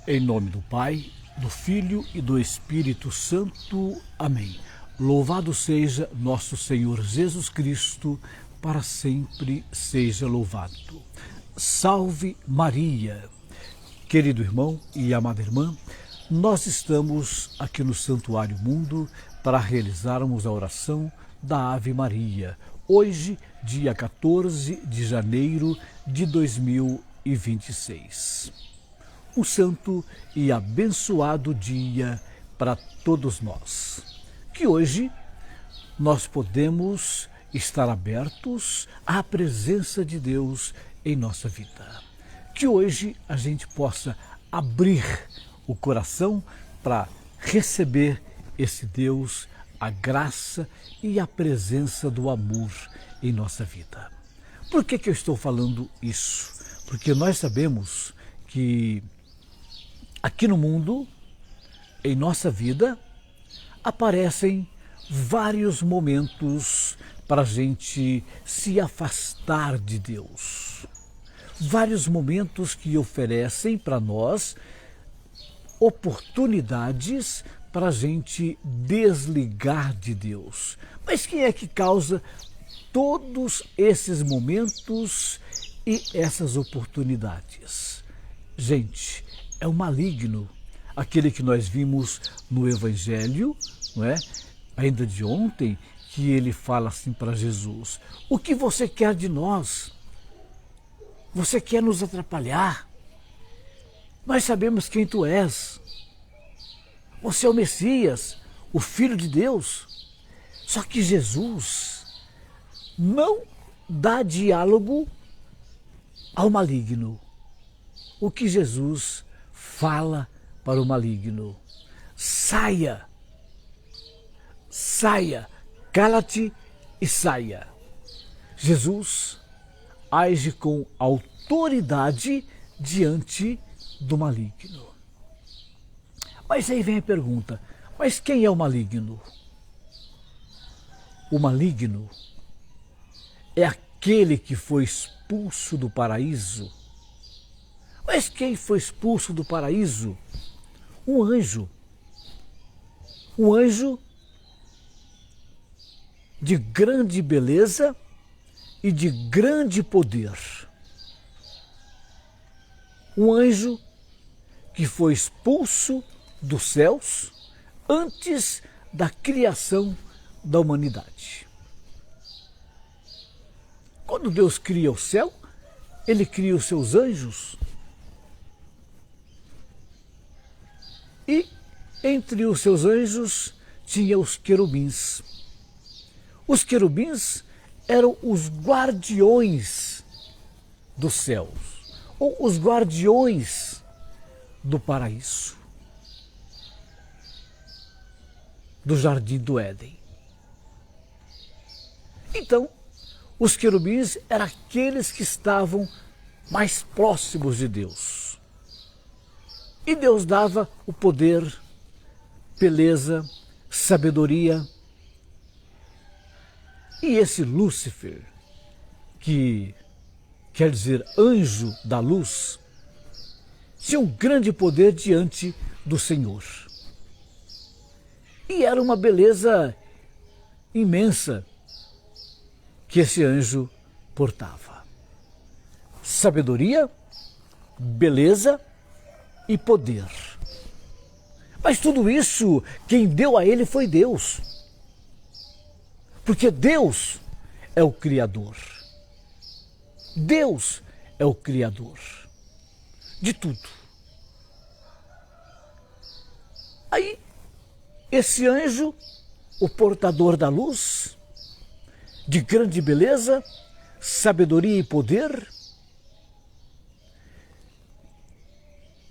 Em nome do Pai, do Filho e do Espírito Santo. Amém. Louvado seja nosso Senhor Jesus Cristo, para sempre seja louvado. Salve Maria! Querido irmão e amada irmã, nós estamos aqui no Santuário Mundo para realizarmos a oração da Ave Maria, hoje, dia 14 de janeiro de 2026. Um santo e abençoado dia para todos nós. Que hoje nós podemos estar abertos à presença de Deus em nossa vida. Que hoje a gente possa abrir o coração para receber esse Deus, a graça e a presença do amor em nossa vida. Por que eu estou falando isso? Porque nós sabemos que aqui no mundo, em nossa vida, aparecem vários momentos para a gente se afastar de Deus. Vários momentos que oferecem para nós oportunidades para a gente desligar de Deus. Mas quem é que causa todos esses momentos e essas oportunidades? Gente, é o maligno, aquele que nós vimos no Evangelho, não é? Ainda de ontem, que ele fala assim para Jesus: o que você quer de nós? Você quer nos atrapalhar? Nós sabemos quem tu és. Você é o Messias, o Filho de Deus. Só que Jesus não dá diálogo ao maligno. O que Jesus fala para o maligno: saia, saia, cala-te e saia. Jesus age com autoridade diante do maligno. Mas aí vem a pergunta: mas quem é o maligno? O maligno é aquele que foi expulso do paraíso. Mas quem foi expulso do paraíso? Um anjo. Um anjo de grande beleza e de grande poder. Um anjo que foi expulso dos céus antes da criação da humanidade. Quando Deus cria o céu, Ele cria os seus anjos. E entre os seus anjos tinha os querubins. Os querubins eram os guardiões dos céus, ou os guardiões do paraíso, do jardim do Éden. Então, os querubins eram aqueles que estavam mais próximos de Deus. E Deus dava o poder, beleza, sabedoria. E esse Lúcifer, que quer dizer anjo da luz, tinha um grande poder diante do Senhor. E era uma beleza imensa que esse anjo portava. Sabedoria, beleza e poder. Mas tudo isso, quem deu a ele foi Deus. Porque Deus é o Criador. Deus é o Criador de tudo. Aí, esse anjo, o portador da luz, de grande beleza, sabedoria e poder,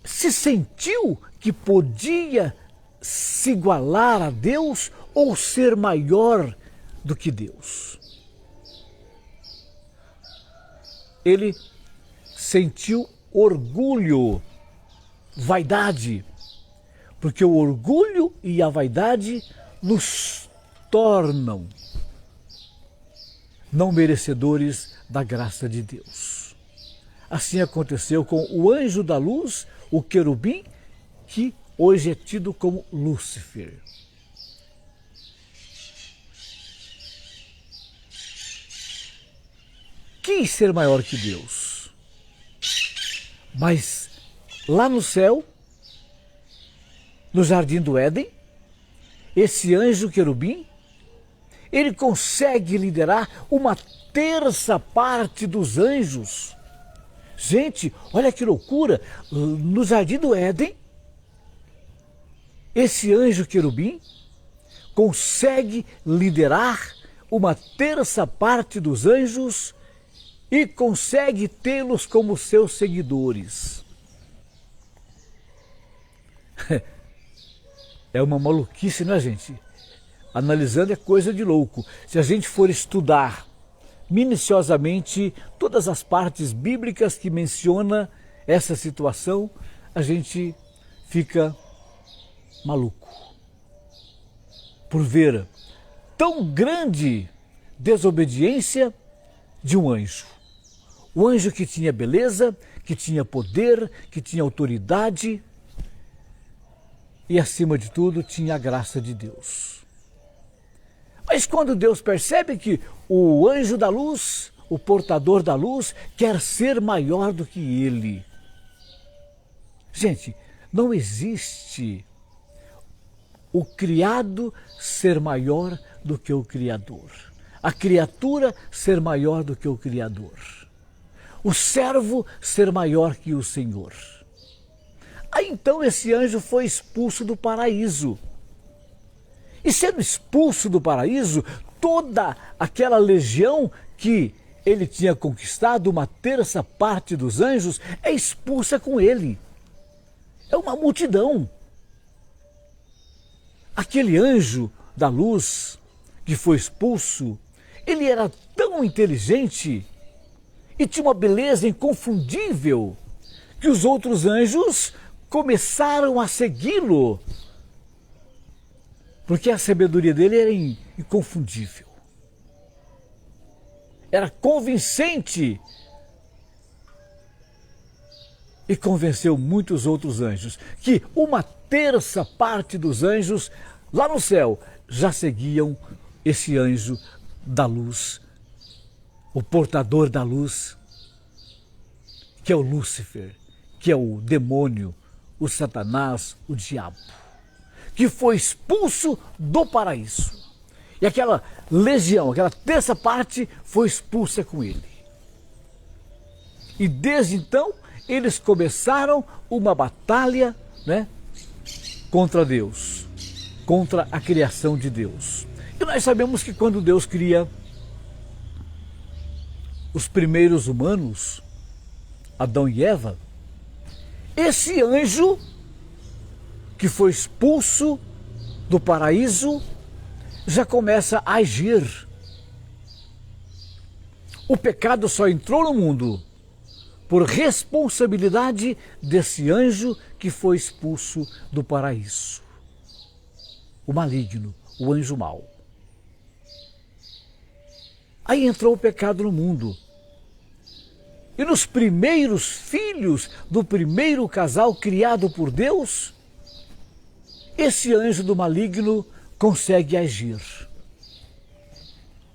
se sentiu que podia se igualar a Deus ou ser maior do que Deus. Ele sentiu orgulho, vaidade, porque o orgulho e a vaidade nos tornam não merecedores da graça de Deus. Assim aconteceu com o anjo da luz, o querubim, que hoje é tido como Lúcifer. Quis ser maior que Deus, mas lá no céu, no jardim do Éden, esse anjo querubim, ele consegue liderar uma terça parte dos anjos. Gente, olha que loucura! No jardim do Éden, esse anjo querubim consegue liderar uma terça parte dos anjos e consegue tê-los como seus seguidores. É uma maluquice, não é, gente? Analisando é coisa de louco. Se a gente for estudar minuciosamente todas as partes bíblicas que menciona essa situação, a gente fica maluco por ver tão grande desobediência de um anjo. O anjo que tinha beleza, que tinha poder, que tinha autoridade e, acima de tudo, tinha a graça de Deus. Mas quando Deus percebe que o anjo da luz, o portador da luz, quer ser maior do que ele. Gente, não existe o criado ser maior do que o Criador. A criatura ser maior do que o Criador. O servo ser maior que o Senhor. Aí então esse anjo foi expulso do paraíso. E sendo expulso do paraíso, toda aquela legião que ele tinha conquistado, uma terça parte dos anjos, é expulsa com ele. É uma multidão. Aquele anjo da luz que foi expulso, ele era tão inteligente e tinha uma beleza inconfundível que os outros anjos começaram a segui-lo, porque a sabedoria dele era inconfundível, era convincente e convenceu muitos outros anjos, que uma terça parte dos anjos lá no céu já seguiam esse anjo da luz, o portador da luz, que é o Lúcifer, que é o demônio, o Satanás, o diabo, que foi expulso do paraíso. E aquela legião, aquela terça parte foi expulsa com ele. E desde então, eles começaram uma batalha, né, contra Deus, contra a criação de Deus. E nós sabemos que quando Deus cria os primeiros humanos, Adão e Eva, esse anjo que foi expulso do paraíso já começa a agir. O pecado só entrou no mundo por responsabilidade desse anjo que foi expulso do paraíso. O maligno, o anjo mau. Aí entrou o pecado no mundo. E nos primeiros filhos do primeiro casal criado por Deus, esse anjo do maligno consegue agir.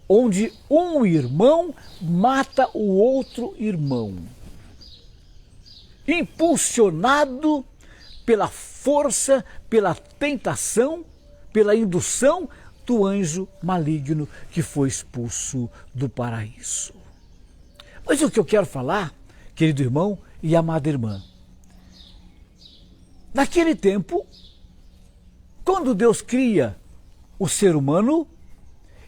Onde um irmão mata o outro irmão. Impulsionado pela força, pela tentação, pela indução do anjo maligno que foi expulso do paraíso. Mas o que eu quero falar, querido irmão e amada irmã, naquele tempo, quando Deus cria o ser humano,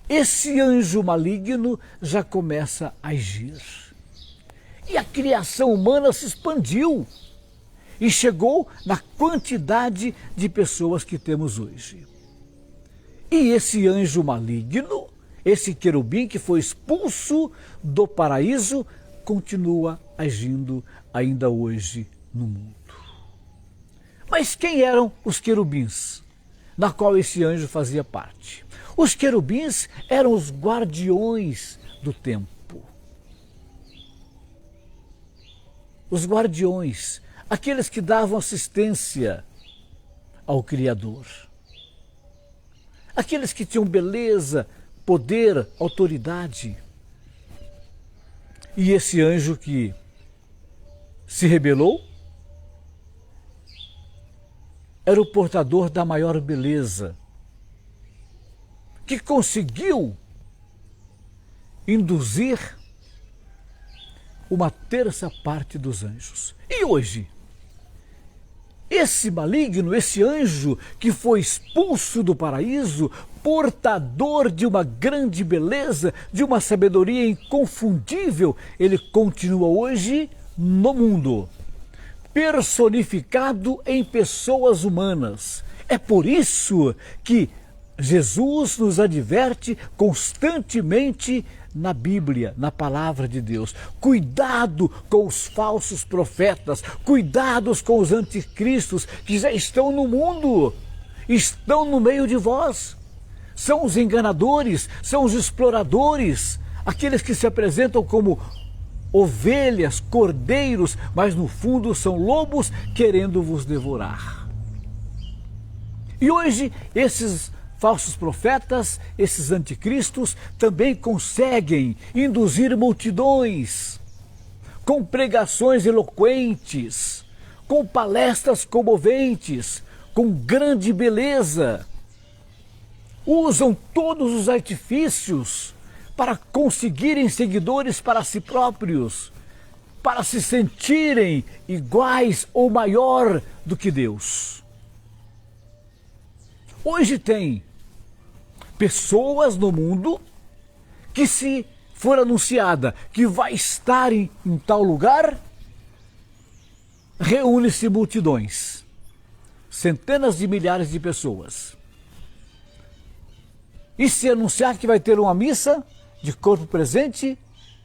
esse anjo maligno já começa a agir. E a criação humana se expandiu e chegou na quantidade de pessoas que temos hoje. E esse anjo maligno, esse querubim que foi expulso do paraíso, continua agindo ainda hoje no mundo. Mas quem eram os querubins, na qual esse anjo fazia parte? Os querubins eram os guardiões do tempo. Os guardiões, aqueles que davam assistência ao Criador. Aqueles que tinham beleza, poder, autoridade. E esse anjo que se rebelou era o portador da maior beleza, que conseguiu induzir uma terça parte dos anjos. E hoje, esse maligno, esse anjo que foi expulso do paraíso, portador de uma grande beleza, de uma sabedoria inconfundível, ele continua hoje no mundo, personificado em pessoas humanas. É por isso que Jesus nos adverte constantemente na Bíblia, na palavra de Deus. Cuidado com os falsos profetas, cuidados com os anticristos que já estão no mundo, estão no meio de vós. São os enganadores, são os exploradores, aqueles que se apresentam como ovelhas, cordeiros, mas no fundo são lobos querendo vos devorar. E hoje esses falsos profetas, esses anticristos, também conseguem induzir multidões com pregações eloquentes, com palestras comoventes, com grande beleza. Usam todos os artifícios para conseguirem seguidores para si próprios, para se sentirem iguais ou maior do que Deus. Hoje tem pessoas no mundo que, se for anunciada que vai estar em tal lugar, reúne-se multidões, centenas de milhares de pessoas. E se anunciar que vai ter uma missa de corpo presente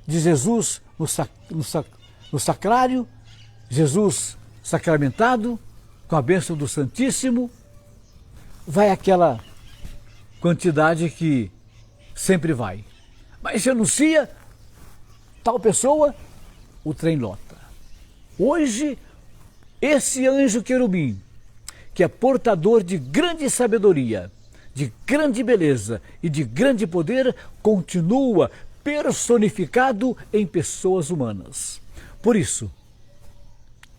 de Jesus no sacrário, Jesus sacramentado, com a bênção do Santíssimo, vai aquela quantidade que sempre vai. Mas se anuncia tal pessoa, o trem lota. Hoje, esse anjo querubim, que é portador de grande sabedoria, de grande beleza e de grande poder, continua personificado em pessoas humanas. Por isso,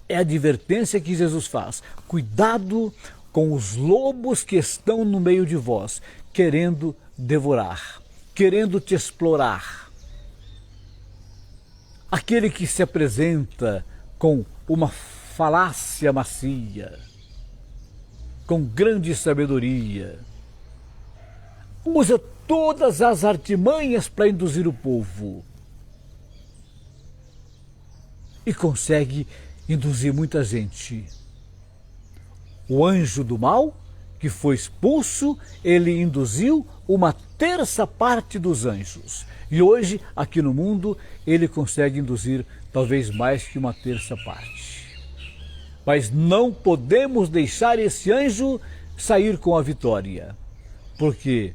é a advertência que Jesus faz. Cuidado com os lobos que estão no meio de vós, querendo devorar, querendo te explorar. Aquele que se apresenta com uma falácia macia, com grande sabedoria, usa todas as artimanhas para induzir o povo e consegue induzir muita gente. O anjo do mal, que foi expulso, ele induziu uma terça parte dos anjos. E hoje, aqui no mundo, ele consegue induzir talvez mais que uma terça parte. Mas não podemos deixar esse anjo sair com a vitória, porque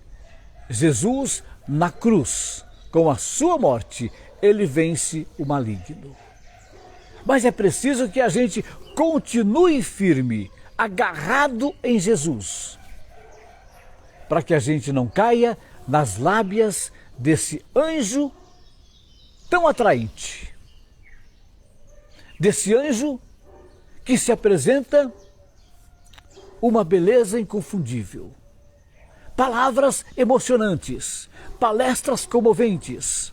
Jesus, na cruz, com a sua morte, ele vence o maligno. Mas é preciso que a gente continue firme, agarrado em Jesus, para que a gente não caia nas lábias desse anjo tão atraente, desse anjo que se apresenta uma beleza inconfundível, palavras emocionantes, palestras comoventes,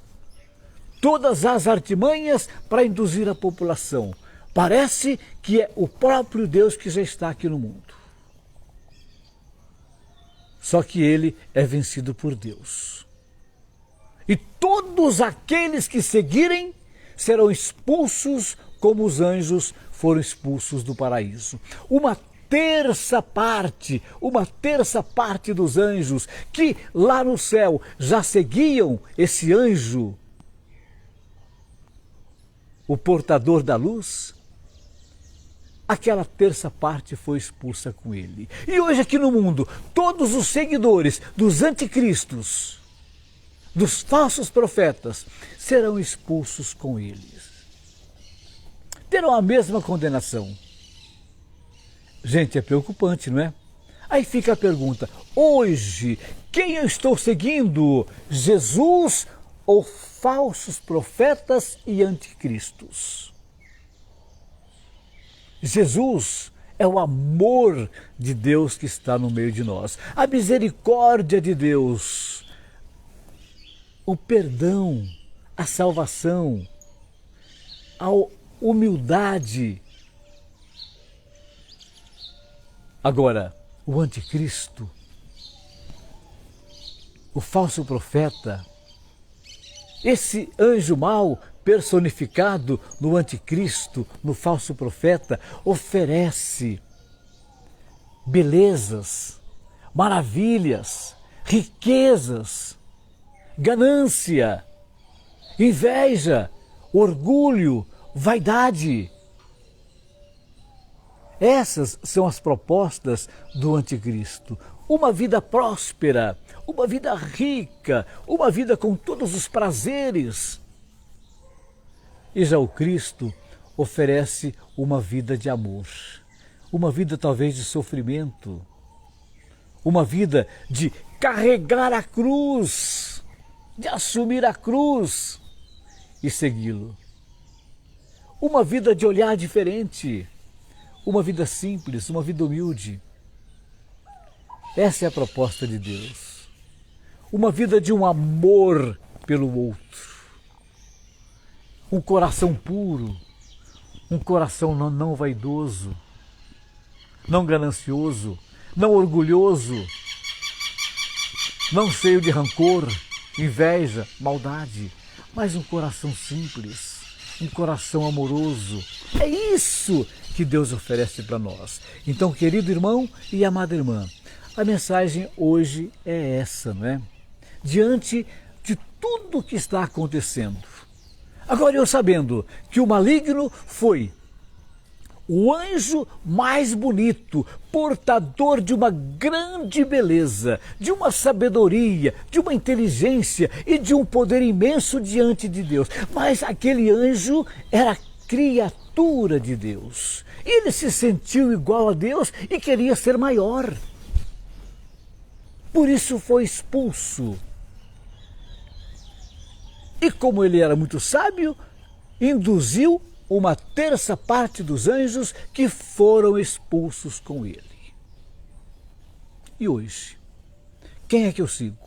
todas as artimanhas para induzir a população. Parece que é o próprio Deus que já está aqui no mundo. Só que ele é vencido por Deus. E todos aqueles que seguirem serão expulsos como os anjos foram expulsos do paraíso. Uma terça parte dos anjos que lá no céu já seguiam esse anjo, o portador da luz, aquela terça parte foi expulsa com ele. E hoje aqui no mundo, todos os seguidores dos anticristos, dos falsos profetas, serão expulsos com eles. Terão a mesma condenação. Gente, é preocupante, não é? Aí fica a pergunta, hoje, quem eu estou seguindo? Jesus ou falsos profetas e anticristos? Jesus é o amor de Deus que está no meio de nós, a misericórdia de Deus, o perdão, a salvação, a humildade. Agora, o anticristo, o falso profeta, esse anjo mau personificado no anticristo, no falso profeta, oferece belezas, maravilhas, riquezas, ganância, inveja, orgulho, vaidade. Essas são as propostas do anticristo. Uma vida próspera, uma vida rica, uma vida com todos os prazeres. E já o Cristo oferece uma vida de amor, uma vida talvez de sofrimento, uma vida de carregar a cruz, de assumir a cruz e segui-lo. Uma vida de olhar diferente, uma vida simples, uma vida humilde. Essa é a proposta de Deus. Uma vida de um amor pelo outro. Um coração puro, um coração não vaidoso, não ganancioso, não orgulhoso, não cheio de rancor, inveja, maldade, mas um coração simples, um coração amoroso. É isso que Deus oferece para nós. Então, querido irmão e amada irmã, a mensagem hoje é essa, não é? Diante de tudo o que está acontecendo. Agora, eu sabendo que o maligno foi o anjo mais bonito, portador de uma grande beleza, de uma sabedoria, de uma inteligência e de um poder imenso diante de Deus. Mas aquele anjo era criatura de Deus. Ele se sentiu igual a Deus e queria ser maior. Por isso foi expulso. E como ele era muito sábio, induziu uma terça parte dos anjos que foram expulsos com ele. E hoje, quem é que eu sigo?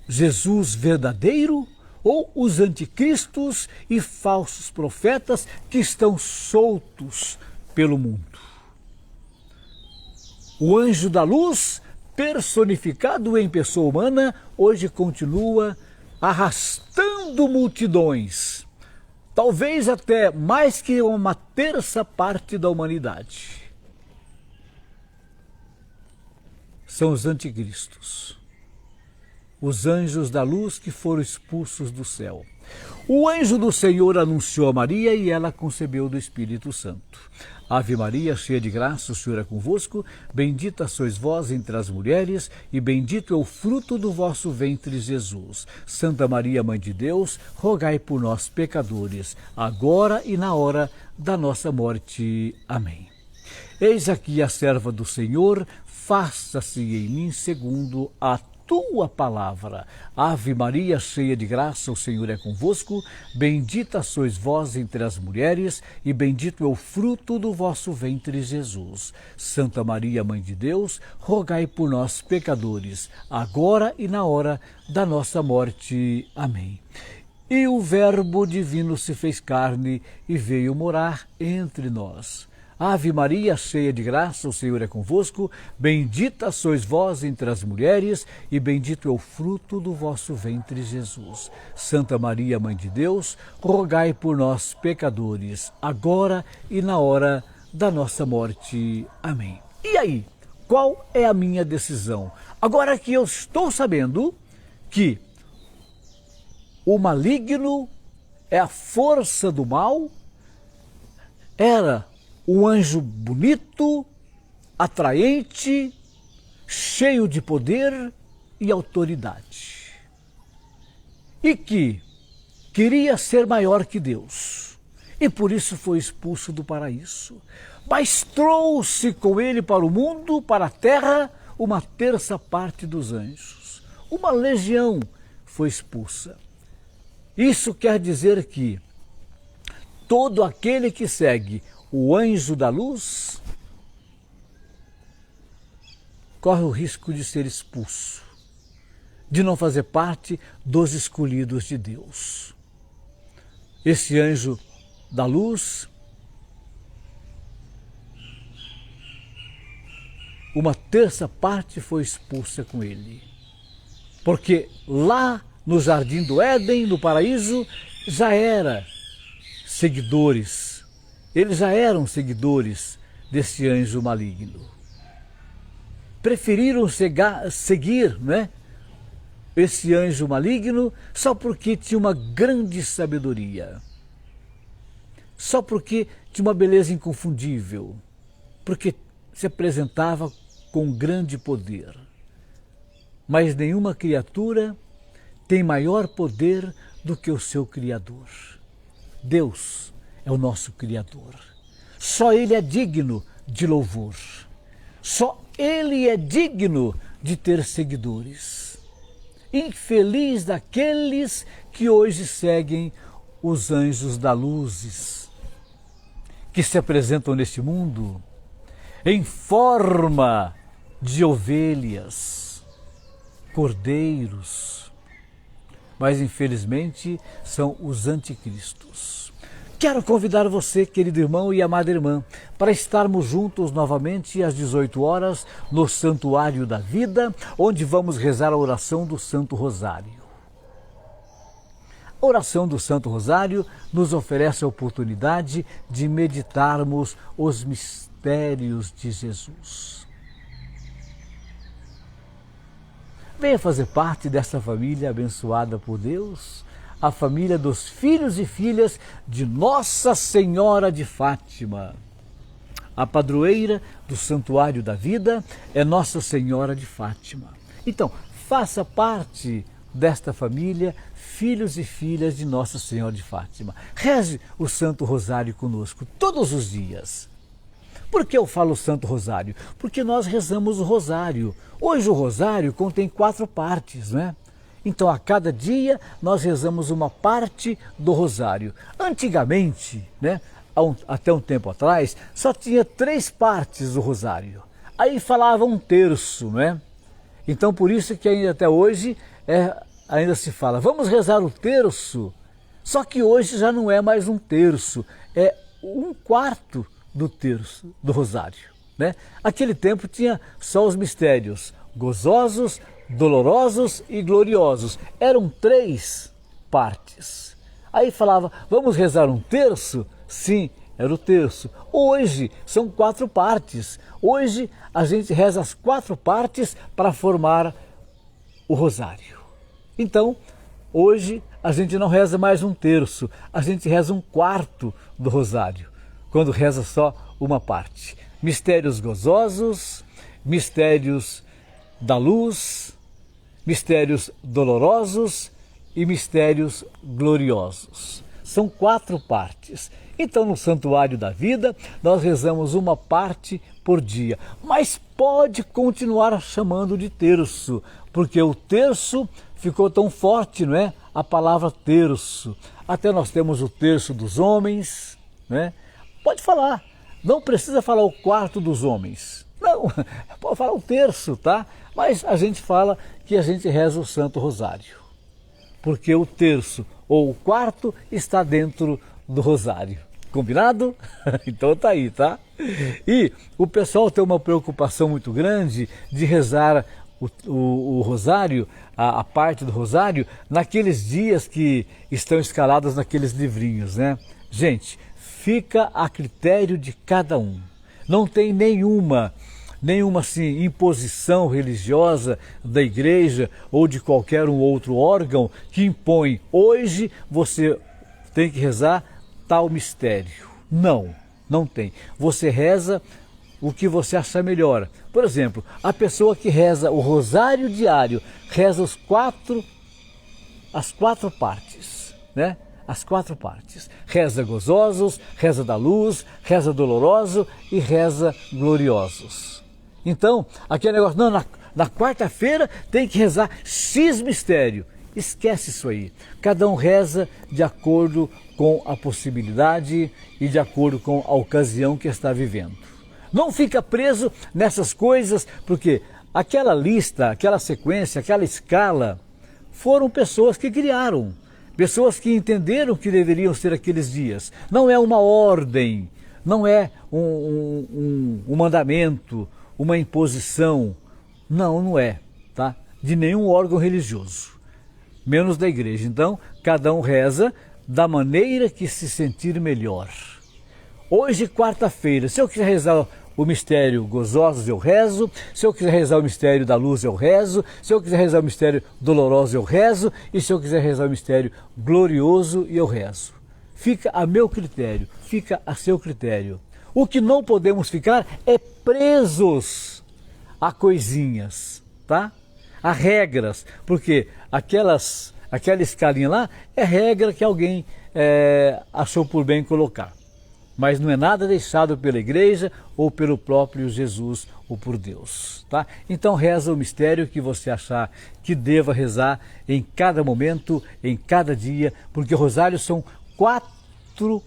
Jesus verdadeiro ou os anticristos e falsos profetas que estão soltos pelo mundo? O anjo da luz, personificado em pessoa humana, hoje continua arrastando multidões, talvez até mais que uma terça parte da humanidade. São os anticristos, os anjos da luz que foram expulsos do céu. O anjo do Senhor anunciou a Maria e ela concebeu do Espírito Santo. Ave Maria, cheia de graça, o Senhor é convosco, bendita sois vós entre as mulheres, e bendito é o fruto do vosso ventre, Jesus. Santa Maria, Mãe de Deus, rogai por nós, pecadores, agora e na hora da nossa morte. Amém. Eis aqui a serva do Senhor, faça-se em mim segundo a tua palavra. Ave Maria, cheia de graça, o Senhor é convosco, bendita sois vós entre as mulheres, e bendito é o fruto do vosso ventre, Jesus. Santa Maria, Mãe de Deus, rogai por nós, pecadores, agora e na hora da nossa morte. Amém. E o Verbo divino se fez carne e veio morar entre nós. Ave Maria, cheia de graça, o Senhor é convosco, bendita sois vós entre as mulheres, e bendito é o fruto do vosso ventre, Jesus. Santa Maria, Mãe de Deus, rogai por nós, pecadores, agora e na hora da nossa morte. Amém. E aí, qual é a minha decisão? Agora que eu estou sabendo que o maligno é a força do mal, era um anjo bonito, atraente, cheio de poder e autoridade. E que queria ser maior que Deus. e por isso foi expulso do paraíso. Mas trouxe com ele para o mundo, para a terra, uma terça parte dos anjos. Uma legião foi expulsa. Isso quer dizer que todo aquele que segue o anjo da luz corre o risco de ser expulso, de não fazer parte dos escolhidos de Deus. Esse anjo da luz, uma terça parte foi expulsa com ele, porque lá no jardim do Éden, no paraíso, já era seguidores, eles já eram seguidores desse anjo maligno. Preferiram seguir, né, esse anjo maligno só porque tinha uma grande sabedoria, só porque tinha uma beleza inconfundível, porque se apresentava com grande poder. Mas nenhuma criatura tem maior poder do que o seu Criador. Deus é o nosso Criador. Só Ele é digno de louvor. Só Ele é digno de ter seguidores. Infeliz daqueles que hoje seguem os anjos da luzes, que se apresentam neste mundo em forma de ovelhas, cordeiros, mas infelizmente são os anticristos. Quero convidar você, querido irmão e amada irmã, para estarmos juntos novamente às 18 horas no Santuário da Vida, onde vamos rezar a oração do Santo Rosário. A oração do Santo Rosário nos oferece a oportunidade de meditarmos os mistérios de Jesus. Venha fazer parte dessa família abençoada por Deus, a família dos filhos e filhas de Nossa Senhora de Fátima. A padroeira do Santuário da Vida é Nossa Senhora de Fátima. Então, faça parte desta família, filhos e filhas de Nossa Senhora de Fátima. Reze o Santo Rosário conosco todos os dias. Por que eu falo Santo Rosário? Porque nós rezamos o Rosário. Hoje o Rosário contém 4 partes, né? Então, a cada dia, nós rezamos uma parte do Rosário. Antigamente, né, até um tempo atrás, só tinha 3 partes do Rosário. Aí falava um terço, né? Então, por isso que ainda até hoje ainda se fala, vamos rezar o terço. Só que hoje já não é mais um terço, é 1/4 do terço do Rosário, né? Aquele tempo tinha só os mistérios gozosos, dolorosos e gloriosos. Eram 3 partes. Aí falava, vamos rezar um terço? Sim, era o terço. Hoje são 4 partes. Hoje a gente reza as 4 partes para formar o rosário. Então, hoje a gente não reza mais um terço, a gente reza 1/4 do rosário, quando reza só uma parte. Mistérios gozosos, mistérios da luz, mistérios dolorosos e mistérios gloriosos. São 4 partes. Então, no Santuário da Vida, nós rezamos uma parte por dia. Mas pode continuar chamando de terço, porque o terço ficou tão forte, não é? A palavra terço. Até nós temos o terço dos homens, né? Pode falar. Não precisa falar o 1/4 dos homens. Não, pode falar o terço, tá? Mas a gente fala que a gente reza o Santo Rosário, porque o terço ou o 1/4 está dentro do Rosário. Combinado? Então tá aí, tá? E o pessoal tem uma preocupação muito grande de rezar o Rosário, a parte do Rosário, naqueles dias que estão escalados naqueles livrinhos, né? Gente, fica a critério de cada um. Não tem nenhuma assim, imposição religiosa da igreja ou de qualquer um outro órgão que impõe, hoje você tem que rezar tal mistério. Não, não tem. Você reza o que você achar melhor. Por exemplo, a pessoa que reza o rosário diário, reza as 4 partes, né? as 4 partes. Reza gozosos, reza da luz, reza doloroso e reza gloriosos. Então, aquele negócio, não, na quarta-feira tem que rezar X mistério. Esquece isso aí. Cada um reza de acordo com a possibilidade e de acordo com a ocasião que está vivendo. Não fica preso nessas coisas, porque aquela lista, aquela sequência, aquela escala, foram pessoas que criaram, pessoas que entenderam que deveriam ser aqueles dias. Não é uma ordem, não é um mandamento, uma imposição. Não, não é, tá? De nenhum órgão religioso, menos da igreja. Então, cada um reza da maneira que se sentir melhor. Hoje, quarta-feira, se eu quiser rezar o mistério gozosos, eu rezo. Se eu quiser rezar o mistério da luz, eu rezo. Se eu quiser rezar o mistério doloroso, eu rezo. E se eu quiser rezar o mistério glorioso, eu rezo. Fica a meu critério, fica a seu critério. O que não podemos ficar é presos a coisinhas, tá? A regras, porque aquela escalinha lá é regra que alguém achou por bem colocar. Mas não é nada deixado pela igreja ou pelo próprio Jesus ou por Deus, tá? Então reza o mistério que você achar que deva rezar em cada momento, em cada dia, porque o rosário são 4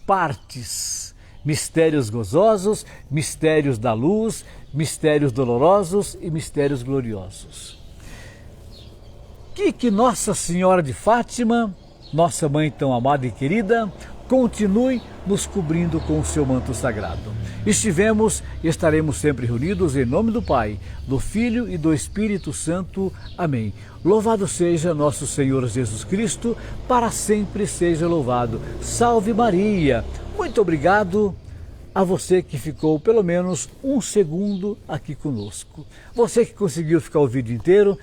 partes. Mistérios gozosos, mistérios da luz, mistérios dolorosos e mistérios gloriosos. Que Nossa Senhora de Fátima, nossa mãe tão amada e querida, continue nos cobrindo com o seu manto sagrado. Estivemos e estaremos sempre reunidos em nome do Pai, do Filho e do Espírito Santo. Amém. Louvado seja nosso Senhor Jesus Cristo, para sempre seja louvado. Salve Maria! Muito obrigado a você que ficou pelo menos 1 segundo aqui conosco. Você que conseguiu ficar o vídeo inteiro,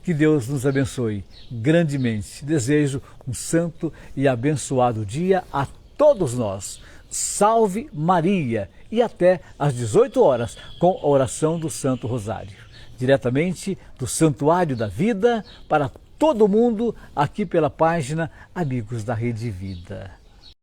que Deus nos abençoe grandemente. Desejo um santo e abençoado dia a todos nós. Salve Maria! E até às 18 horas com a oração do Santo Rosário. Diretamente do Santuário da Vida para todo mundo aqui pela página Amigos da Rede Vida.